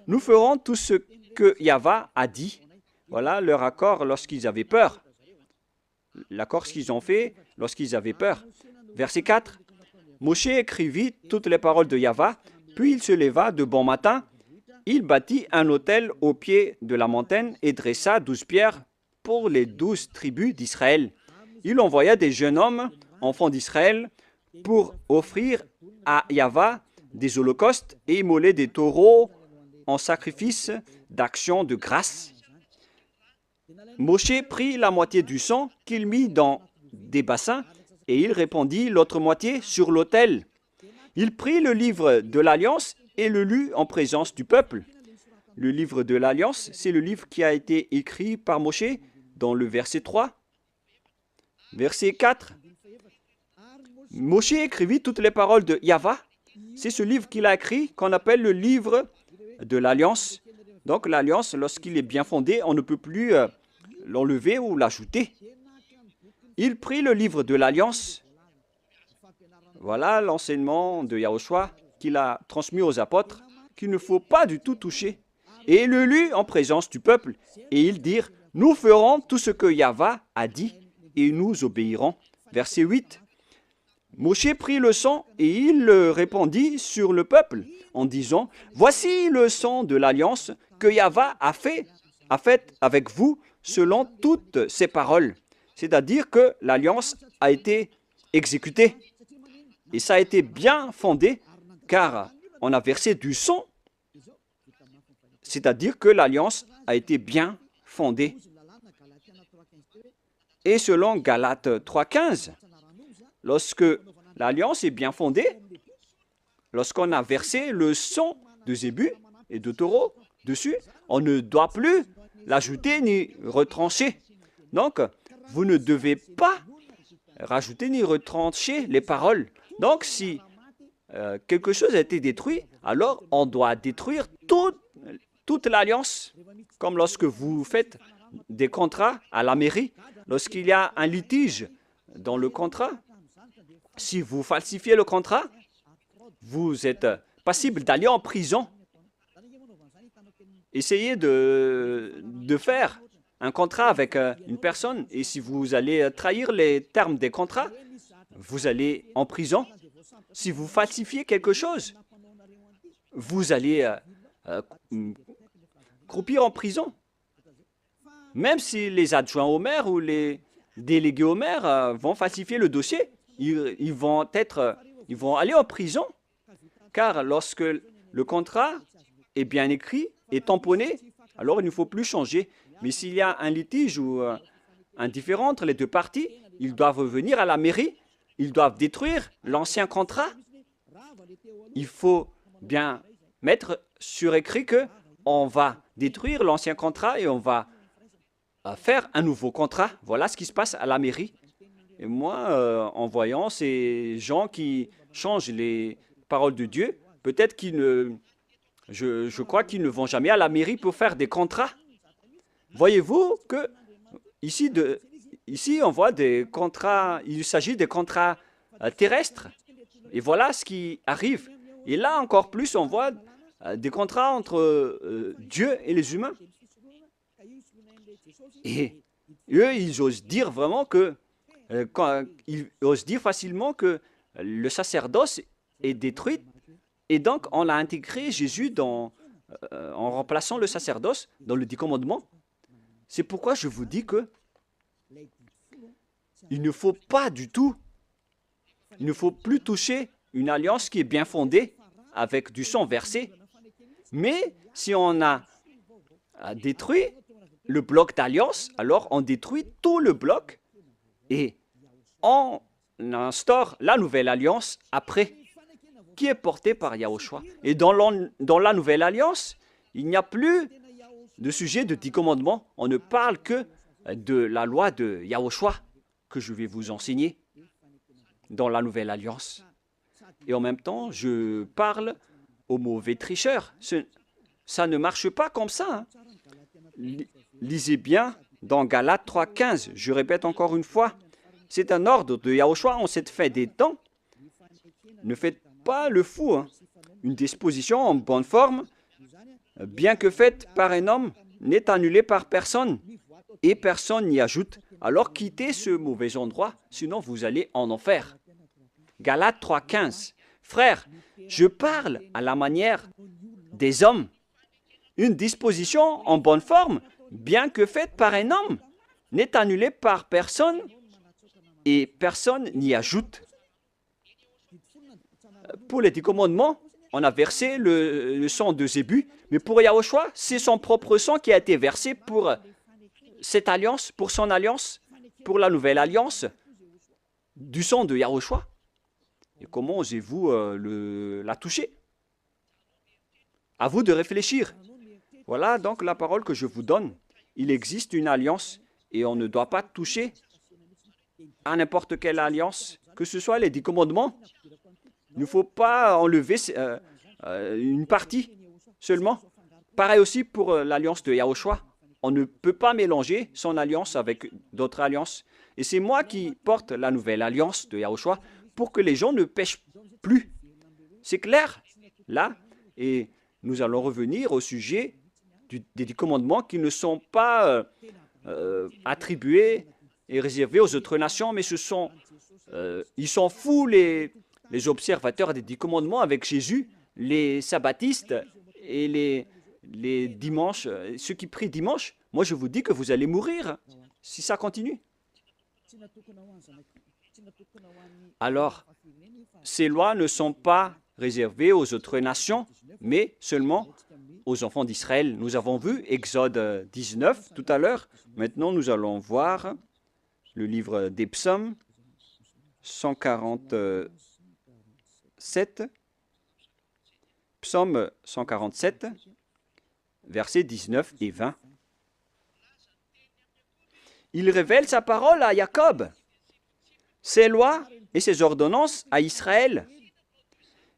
nous ferons tout ce que Yahvé a dit. Voilà leur accord lorsqu'ils avaient peur. L'accord qu'ils ont fait lorsqu'ils avaient peur. Verset 4. Moshe écrivit toutes les paroles de Yahvé, puis il se leva de bon matin. Il bâtit un autel au pied de la montagne et dressa 12 pierres pour les 12 tribus d'Israël. Il envoya des jeunes hommes, enfants d'Israël, pour offrir à Yahvé des holocaustes et immoler des taureaux en sacrifice d'action de grâce. Moshe prit la moitié du sang qu'il mit dans des bassins et il répandit l'autre moitié sur l'autel. Il prit le livre de l'Alliance et le lut en présence du peuple. Le livre de l'Alliance, c'est le livre qui a été écrit par Moshe dans le verset 3. Verset 4. Moshe écrivit toutes les paroles de Yahvé. C'est ce livre qu'il a écrit qu'on appelle le livre de l'Alliance. Donc l'Alliance, lorsqu'il est bien fondé, on ne peut plus l'enlever ou l'ajouter. Il prit le livre de l'Alliance. Voilà l'enseignement de Yahushua qu'il a transmis aux apôtres, qu'il ne faut pas du tout toucher. Et il le lut en présence du peuple. Et ils dirent, nous ferons tout ce que Yahvé a dit et nous obéirons. Verset 8. Moshe prit le sang et il le répandit sur le peuple en disant, voici le sang de l'alliance que Yahvé a fait avec vous selon toutes ses paroles. C'est-à-dire que l'alliance a été exécutée. Et ça a été bien fondé car on a versé du sang. C'est-à-dire que l'alliance a été bien fondée. Et selon Galates 3,15, lorsque l'alliance est bien fondée, lorsqu'on a versé le sang de zébu et de taureau dessus, on ne doit plus l'ajouter ni retrancher. Donc, vous ne devez pas rajouter ni retrancher les paroles. Donc, si quelque chose a été détruit, alors on doit détruire toute l'alliance. Comme lorsque vous faites des contrats à la mairie, lorsqu'il y a un litige dans le contrat, si vous falsifiez le contrat, vous êtes passible d'aller en prison. Essayez de faire un contrat avec une personne et si vous allez trahir les termes des contrats, vous allez en prison. Si vous falsifiez quelque chose, vous allez croupir en prison. Même si les adjoints au maire ou les délégués au maire vont falsifier le dossier, ils vont aller en prison. Car lorsque le contrat est bien écrit et tamponné, alors il ne faut plus changer. Mais s'il y a un litige ou un différend entre les deux parties, ils doivent venir à la mairie, ils doivent détruire l'ancien contrat. Il faut bien mettre sur écrit qu'on va détruire l'ancien contrat et on va faire un nouveau contrat. Voilà ce qui se passe à la mairie. Et moi, en voyant ces gens qui changent les paroles de Dieu, peut-être qu'ils ne... Je crois qu'ils ne vont jamais à la mairie pour faire des contrats. Voyez-vous que ici, on voit des contrats, il s'agit des contrats terrestres. Et voilà ce qui arrive. Et là, encore plus, on voit des contrats entre Dieu et les humains. Et eux, ils osent dire vraiment que, ils osent dire facilement que le sacerdoce est détruit. Et donc, on a intégré Jésus en remplaçant le sacerdoce dans le 10 commandements. C'est pourquoi je vous dis que il ne faut pas du tout, il ne faut plus toucher une alliance qui est bien fondée avec du sang versé. Mais si on a détruit le bloc d'alliance, alors on détruit tout le bloc et on instaure la nouvelle alliance après, qui est portée par Yahushua. Et dans la nouvelle alliance, il n'y a plus de sujet de 10 commandements. On ne parle que de la loi de Yahushua que je vais vous enseigner dans la nouvelle alliance. Et en même temps, je parle aux mauvais tricheurs. Ça ne marche pas comme ça. Lisez bien dans Galates 3,15. Je répète encore une fois, c'est un ordre de Yahushua en cette fin des temps. Ne faites pas le fou. Une disposition en bonne forme bien que faite par un homme, n'est annulée par personne, et personne n'y ajoute. Alors quittez ce mauvais endroit, sinon vous allez en enfer. Galates 3,15. Frères, je parle à la manière des hommes. Une disposition en bonne forme, bien que faite par un homme, n'est annulée par personne et personne n'y ajoute. Pour les 10 commandements, on a versé le sang de Zébu, mais pour Yahushua, c'est son propre sang qui a été versé pour cette alliance, pour son alliance, pour la nouvelle alliance du sang de Yahushua. Et comment osez-vous la toucher? À vous de réfléchir. Voilà donc la parole que je vous donne. Il existe une alliance et on ne doit pas toucher à n'importe quelle alliance, que ce soit les 10 commandements. Il ne faut pas enlever une partie seulement. Pareil aussi pour l'alliance de Yahushua. On ne peut pas mélanger son alliance avec d'autres alliances. Et c'est moi qui porte la nouvelle alliance de Yahushua pour que les gens ne pêchent plus. C'est clair, là. Et nous allons revenir au sujet des 10 commandements qui ne sont pas attribués et réservés aux autres nations, mais ils sont fous les observateurs des 10 commandements avec Jésus, les sabbatistes et les dimanches, ceux qui prient dimanche. Moi, je vous dis que vous allez mourir si ça continue. Alors, ces lois ne sont pas réservées aux autres nations, mais seulement aux enfants d'Israël. Nous avons vu Exode 19 tout à l'heure. Maintenant, nous allons voir le livre des Psaumes 147. Psaume 147, versets 19 et 20. Il révèle sa parole à Jacob, ses lois et ses ordonnances à Israël.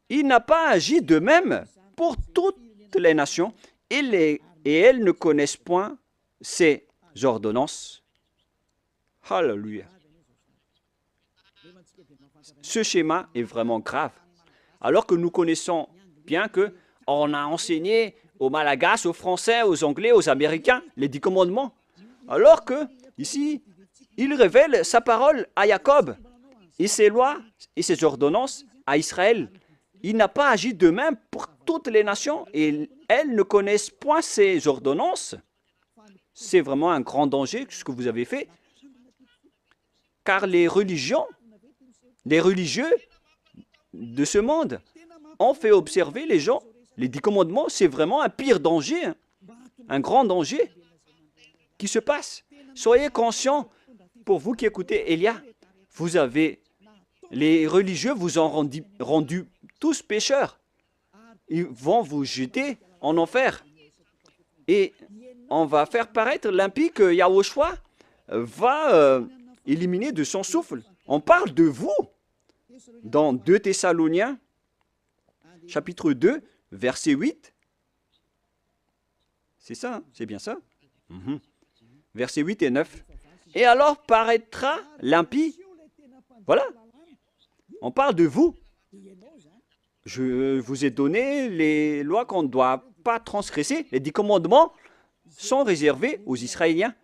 Il n'a pas agi de même pour toutes les nations, et elles ne connaissent point ses ordonnances. Alléluia. Ce schéma est vraiment grave. Alors que nous connaissons bien qu'on a enseigné aux Malagasy, aux Français, aux Anglais, aux Américains les 10 commandements. Alors que, ici, il révèle sa parole à Jacob et ses lois et ses ordonnances à Israël. Il n'a pas agi de même pour toutes les nations et elles ne connaissent point ses ordonnances. C'est vraiment un grand danger ce que vous avez fait. Car les religieux de ce monde ont fait observer les gens. Les 10 commandements, c'est vraiment un pire danger, un grand danger qui se passe. Soyez conscients, pour vous qui écoutez Elia, les religieux vous ont rendu tous pécheurs. Ils vont vous jeter en enfer. Et on va faire paraître l'impie que Yahushua va éliminer de son souffle. On parle de vous dans 2 Thessaloniciens, chapitre 2, verset 8. C'est ça, hein? C'est bien ça? Versets 8 et 9. Et alors paraîtra l'impie. Voilà. On parle de vous. Je vous ai donné les lois qu'on ne doit pas transgresser. Les 10 commandements sont réservés aux Israéliens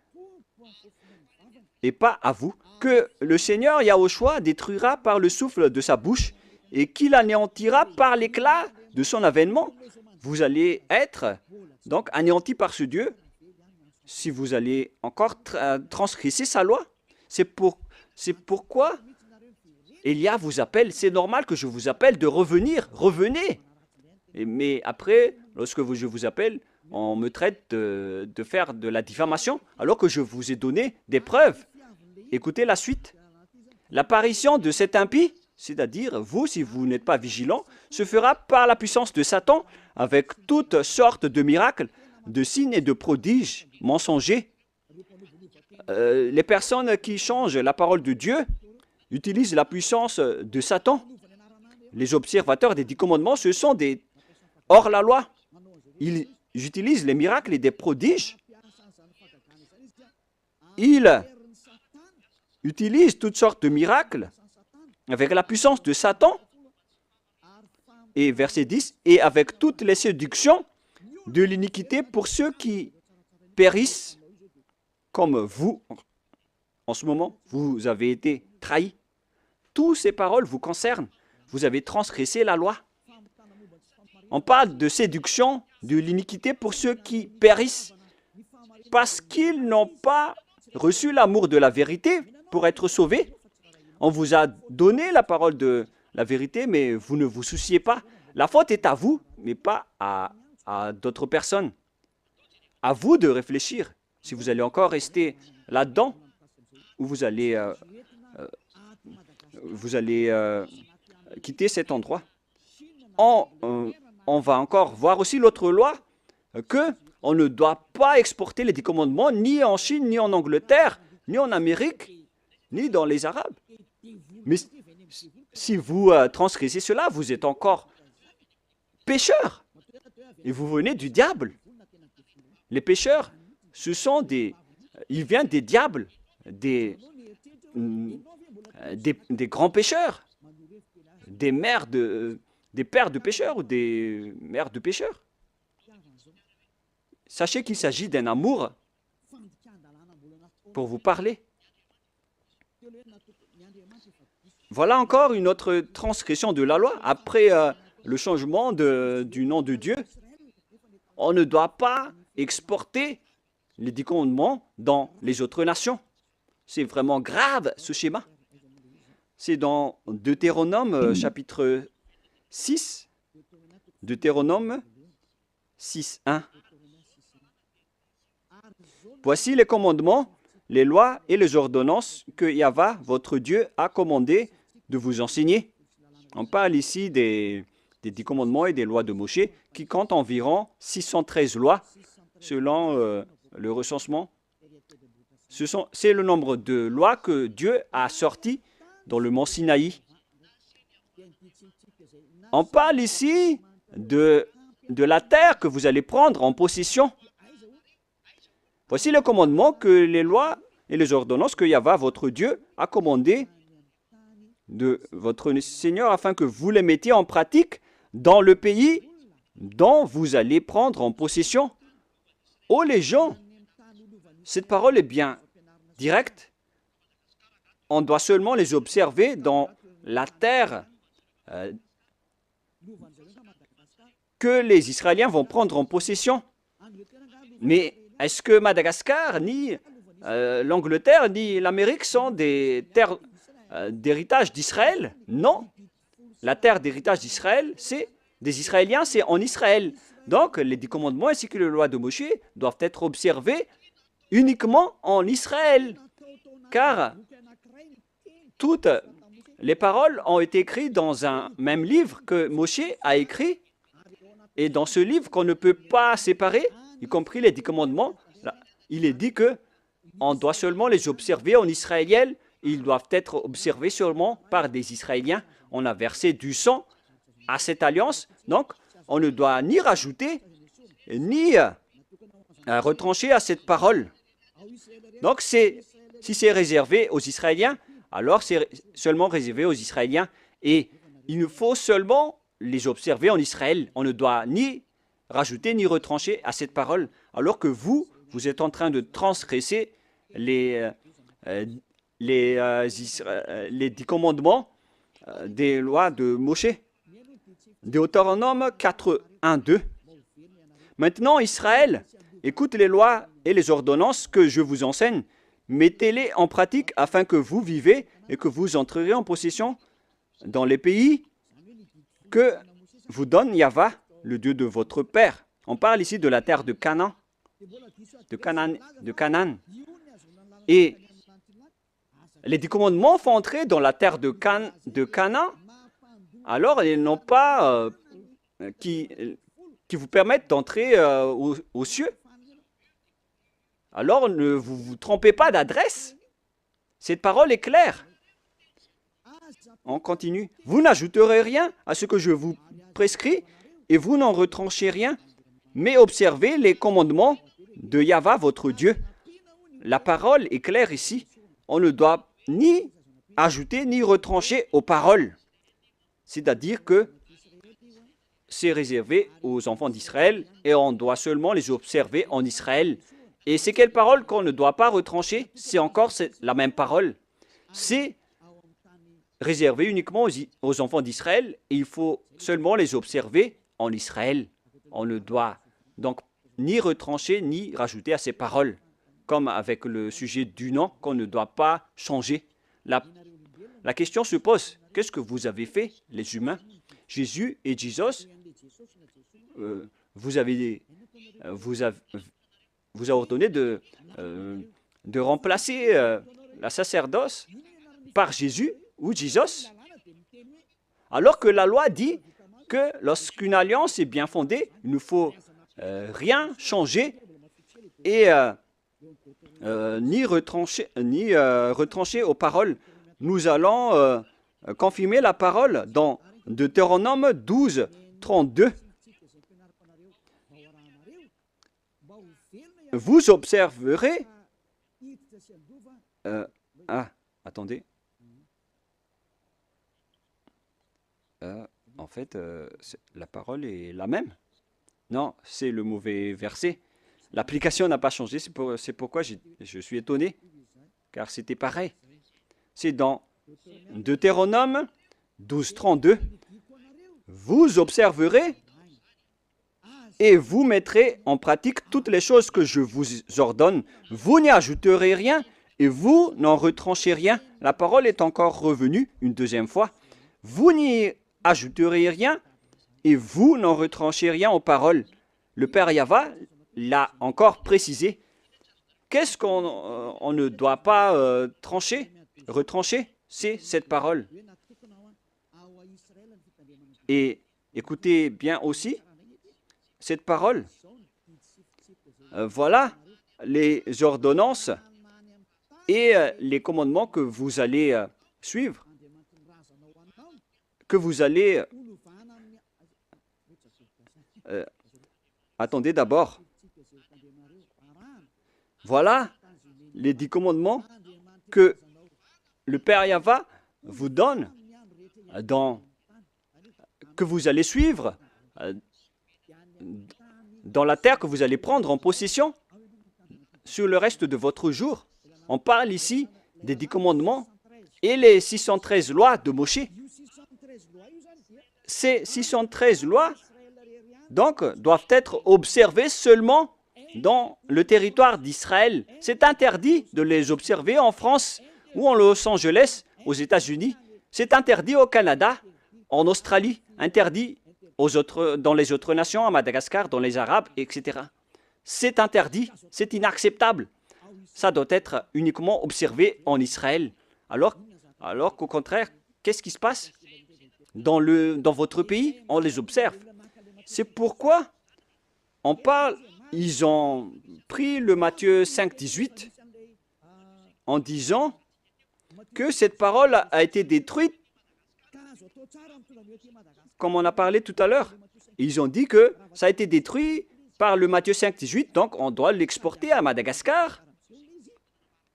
et pas à vous. Que le Seigneur Yahushua détruira par le souffle de sa bouche et qu'il anéantira par l'éclat de son avènement. Vous allez être donc anéantis par ce Dieu si vous allez encore transgresser sa loi. C'est pourquoi Elia vous appelle. C'est normal que je vous appelle de revenir. Revenez. Mais après, lorsque je vous appelle, on me traite de faire de la diffamation alors que je vous ai donné des preuves. Écoutez la suite. L'apparition de cet impie, c'est-à-dire vous, si vous n'êtes pas vigilant, se fera par la puissance de Satan avec toutes sortes de miracles, de signes et de prodiges mensongers. Les personnes qui changent la parole de Dieu utilisent la puissance de Satan. Les observateurs des 10 commandements, ce sont des hors-la-loi. Ils utilisent les miracles et des prodiges. Ils utilisent toutes sortes de miracles avec la puissance de Satan. Et verset 10, et avec toutes les séductions de l'iniquité pour ceux qui périssent comme vous. En ce moment, vous avez été trahis. Toutes ces paroles vous concernent. Vous avez transgressé la loi. On parle de séduction, de l'iniquité pour ceux qui périssent parce qu'ils n'ont pas reçu l'amour de la vérité pour être sauvés. On vous a donné la parole de la vérité, mais vous ne vous souciez pas. La faute est à vous, mais pas à d'autres personnes. À vous de réfléchir. Si vous allez encore rester là-dedans, ou vous allez quitter cet endroit. On va encore voir aussi l'autre loi, que on ne doit pas exporter les 10 commandements ni en Chine, ni en Angleterre, ni en Amérique, ni dans les Arabes. Mais si vous transgressez cela, vous êtes encore pécheurs. Et vous venez du diable. Les pécheurs, ils viennent des diables, des grands pécheurs, des pères de pécheurs ou des mères de pécheurs. Sachez qu'il s'agit d'un amour pour vous parler. Voilà encore une autre transgression de la loi. Après le changement du nom de Dieu, on ne doit pas exporter les 10 commandements dans les autres nations. C'est vraiment grave ce schéma. C'est dans Deutéronome chapitre 6, Deutéronome 6, 1. Voici les commandements, les lois et les ordonnances que Yahva, votre Dieu, a commandé de vous enseigner. On parle ici des 10 commandements et des lois de Moshe qui comptent environ 613 lois selon le recensement. C'est le nombre de lois que Dieu a sorties dans le mont Sinaï. On parle ici de la terre que vous allez prendre en possession. Voici le commandement que les lois et les ordonnances que Yahva, votre Dieu, a commandé de votre Seigneur afin que vous les mettiez en pratique dans le pays dont vous allez prendre en possession. Oh les gens, cette parole est bien directe. On doit seulement les observer dans la terre que les Israéliens vont prendre en possession. Mais est-ce que Madagascar, ni l'Angleterre, ni l'Amérique sont des terres d'héritage d'Israël? Non. La terre d'héritage d'Israël, c'est des Israéliens, c'est en Israël. Donc, les 10 commandements ainsi que les lois de Moshe doivent être observés uniquement en Israël. Car toutes les paroles ont été écrites dans un même livre que Moshe a écrit. Et dans ce livre qu'on ne peut pas séparer, y compris les 10 commandements, là, il est dit que on doit seulement les observer en israélien. Ils doivent être observés seulement par des Israéliens. On a versé du sang à cette alliance, donc on ne doit ni rajouter, ni retrancher à cette parole. Donc si c'est réservé aux Israéliens, alors c'est seulement réservé aux Israéliens. Et il nous faut seulement les observer en Israël. On ne doit ni rajouter ni retrancher à cette parole, alors que vous êtes en train de transgresser les 10 commandements des lois de Moshe. Deutéronome 4, 1, 2. Maintenant, Israël, écoute les lois et les ordonnances que je vous enseigne. Mettez-les en pratique afin que vous vivez et que vous entrerez en possession dans les pays que vous donne Yahva, le Dieu de votre père. On parle ici de la terre de Canaan. De Canaan. Et les 10 commandements font entrer dans la terre de Canaan. Alors, ils n'ont pas qui vous permettent d'entrer aux cieux. Alors, ne vous trompez pas d'adresse. Cette parole est claire. On continue. Vous n'ajouterez rien à ce que je vous prescris et vous n'en retranchez rien, mais observez les commandements de Yahva, votre Dieu. La parole est claire ici. On ne doit ni ajouter ni retrancher aux paroles. C'est-à-dire que c'est réservé aux enfants d'Israël et on doit seulement les observer en Israël. Et c'est quelle parole qu'on ne doit pas retrancher? C'est encore la même parole. C'est réservé uniquement aux enfants d'Israël et il faut seulement les observer en Israël. On ne doit donc ni retrancher ni rajouter à ces paroles, comme avec le sujet du nom qu'on ne doit pas changer. La question se pose, qu'est-ce que vous avez fait, les humains? Jésus et Jesus, vous avez ordonné de remplacer la sacerdoce par Jésus ou Jesus, alors que la loi dit que lorsqu'une alliance est bien fondée, il ne faut rien changer et ni retrancher aux paroles. Nous allons confirmer la parole dans Deutéronome 12, 32. Vous observerez... attendez. En fait, la parole est la même. Non, c'est le mauvais verset. L'application n'a pas changé, c'est pourquoi je suis étonné, car c'était pareil. C'est dans Deutéronome 12, 32. Vous observerez et vous mettrez en pratique toutes les choses que je vous ordonne. Vous n'y ajouterez rien et vous n'en retranchez rien. La parole est encore revenue une deuxième fois. Vous n'y ajouterez rien et vous n'en retranchez rien aux paroles. Le Père Yahva l'a encore précisé. Qu'est-ce qu'on ne doit pas retrancher? C'est cette parole. Et écoutez bien aussi cette parole. Voilà les ordonnances et les commandements que vous allez suivre, que vous allez... attendez d'abord. Voilà les 10 commandements que le Père Yahva vous donne, que vous allez suivre dans la terre que vous allez prendre en possession sur le reste de votre jour. On parle ici des 10 commandements et les 613 lois de Moshe. Ces 613 lois, donc, doivent être observées seulement dans le territoire d'Israël. C'est interdit de les observer en France ou en Los Angeles, aux États-Unis. C'est interdit au Canada, en Australie, interdit dans les autres nations, à Madagascar, dans les Arabes, etc. C'est interdit, c'est inacceptable. Ça doit être uniquement observé en Israël. Alors qu'au contraire, qu'est-ce qui se passe? Dans votre pays, on les observe. C'est pourquoi on parle, ils ont pris le Matthieu 5, 18 en disant que cette parole a été détruite, comme on a parlé tout à l'heure. Ils ont dit que ça a été détruit par le Matthieu 5, 18, donc on doit l'exporter à Madagascar,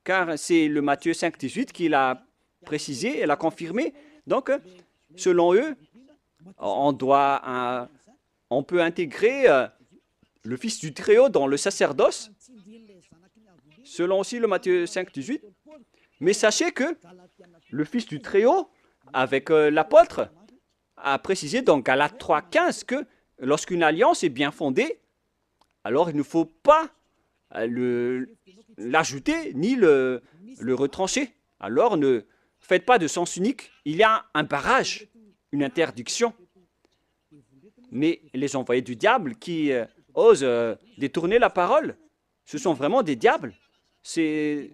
car c'est le Matthieu 5, 18 qui l'a précisé et l'a confirmé. Donc, selon eux, on peut intégrer le Fils du Très-Haut dans le sacerdoce, selon aussi le Matthieu 5, 18. Mais sachez que le Fils du Très-Haut, avec l'apôtre, a précisé dans Galates 3, 15 que lorsqu'une alliance est bien fondée, alors il ne faut pas l'ajouter ni le retrancher. Alors ne faites pas de sens unique. Il y a un barrage, une interdiction. Mais les envoyés du diable qui osent détourner la parole, ce sont vraiment des diables. C'est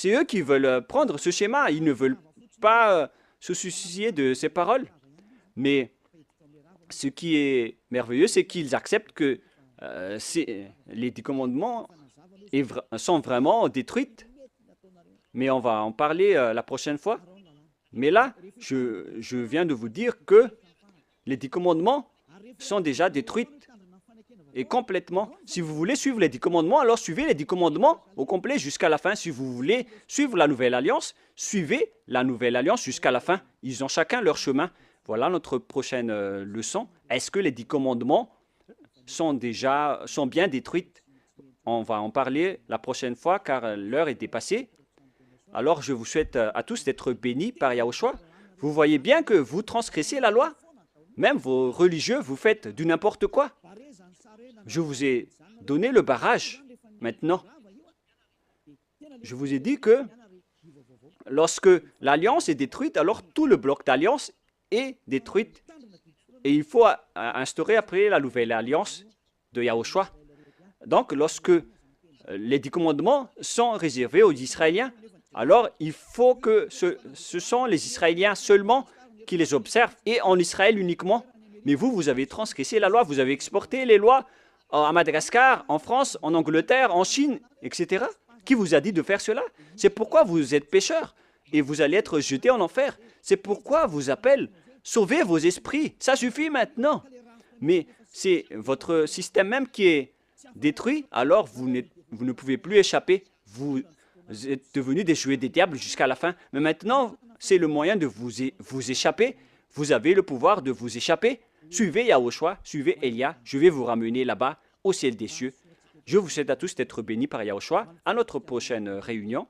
eux qui veulent prendre ce schéma. Ils ne veulent pas se soucier de ces paroles. Mais ce qui est merveilleux, c'est qu'ils acceptent que les 10 commandements sont vraiment détruits. Mais on va en parler la prochaine fois. Mais là, je viens de vous dire que les 10 commandements sont déjà détruits et complètement. Si vous voulez suivre les 10 commandements, alors suivez les 10 commandements au complet jusqu'à la fin. Si vous voulez suivre la nouvelle alliance, suivez la nouvelle alliance jusqu'à la fin. Ils ont chacun leur chemin. Voilà notre prochaine leçon. Est-ce que les 10 commandements sont bien détruits? On va en parler la prochaine fois car l'heure est dépassée. Alors je vous souhaite à tous d'être bénis par Yahushua. Vous voyez bien que vous transgressez la loi. Même vos religieux, vous faites du n'importe quoi. Je vous ai donné le barrage. Maintenant, je vous ai dit que lorsque l'alliance est détruite, alors tout le bloc d'alliance est détruit. Et il faut instaurer après la nouvelle alliance de Yahushua. Donc, lorsque les 10 commandements sont réservés aux Israéliens, alors il faut que ce sont les Israéliens seulement qui les observent et en Israël uniquement. Mais vous avez transgressé la loi, vous avez exporté les lois à Madagascar, en France, en Angleterre, en Chine, etc. Qui vous a dit de faire cela? C'est pourquoi vous êtes pécheurs et vous allez être jetés en enfer. C'est pourquoi vous appelle sauvez vos esprits. Ça suffit maintenant. Mais c'est votre système même qui est détruit, alors vous ne pouvez plus échapper. Vous êtes devenus des jouets des diables jusqu'à la fin. Mais maintenant, c'est le moyen de vous échapper. Vous avez le pouvoir de vous échapper. Suivez Yahushua, suivez Elia. Je vais vous ramener là-bas, au ciel des cieux. Je vous souhaite à tous d'être bénis par Yahushua à notre prochaine réunion,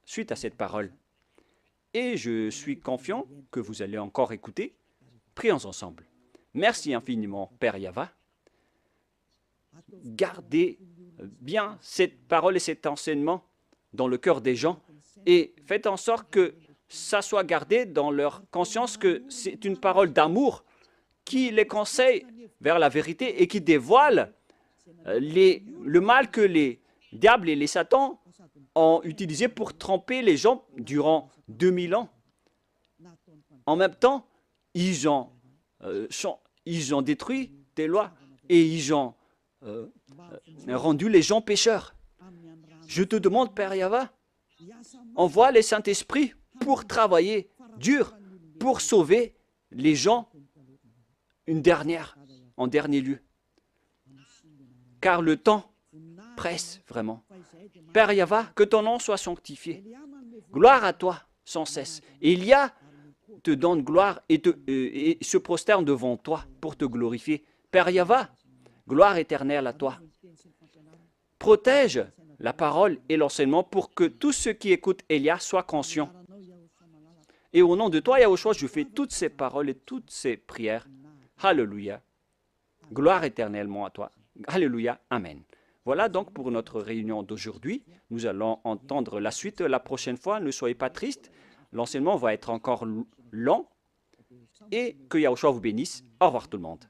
suite à cette parole. Et je suis confiant que vous allez encore écouter. Prions ensemble. Merci infiniment, Père Yahva. Gardez bien cette parole et cet enseignement dans le cœur des gens et faites en sorte que ça soit gardé dans leur conscience que c'est une parole d'amour qui les conseille vers la vérité et qui dévoile le mal que les diables et les satans ont utilisé pour tromper les gens durant 2000 ans. En même temps, ils ont détruit des lois et ils ont rendu les gens pécheurs. Je te demande, Père Yahva, envoie les Saint-Esprits pour travailler dur, pour sauver les gens en dernier lieu. Car le temps presse vraiment. Père Yahva, que ton nom soit sanctifié. Gloire à toi sans cesse. Elia te donne gloire et se prosterne devant toi pour te glorifier. Père Yahva, gloire éternelle à toi. Protège la parole et l'enseignement pour que tous ceux qui écoutent Elia soient conscients. Et au nom de toi, Yahushua, je fais toutes ces paroles et toutes ces prières. Alléluia. Gloire éternellement à toi. Alléluia. Amen. Voilà donc pour notre réunion d'aujourd'hui. Nous allons entendre la suite la prochaine fois. Ne soyez pas tristes. L'enseignement va être encore long. Et que Yahushua vous bénisse. Au revoir tout le monde.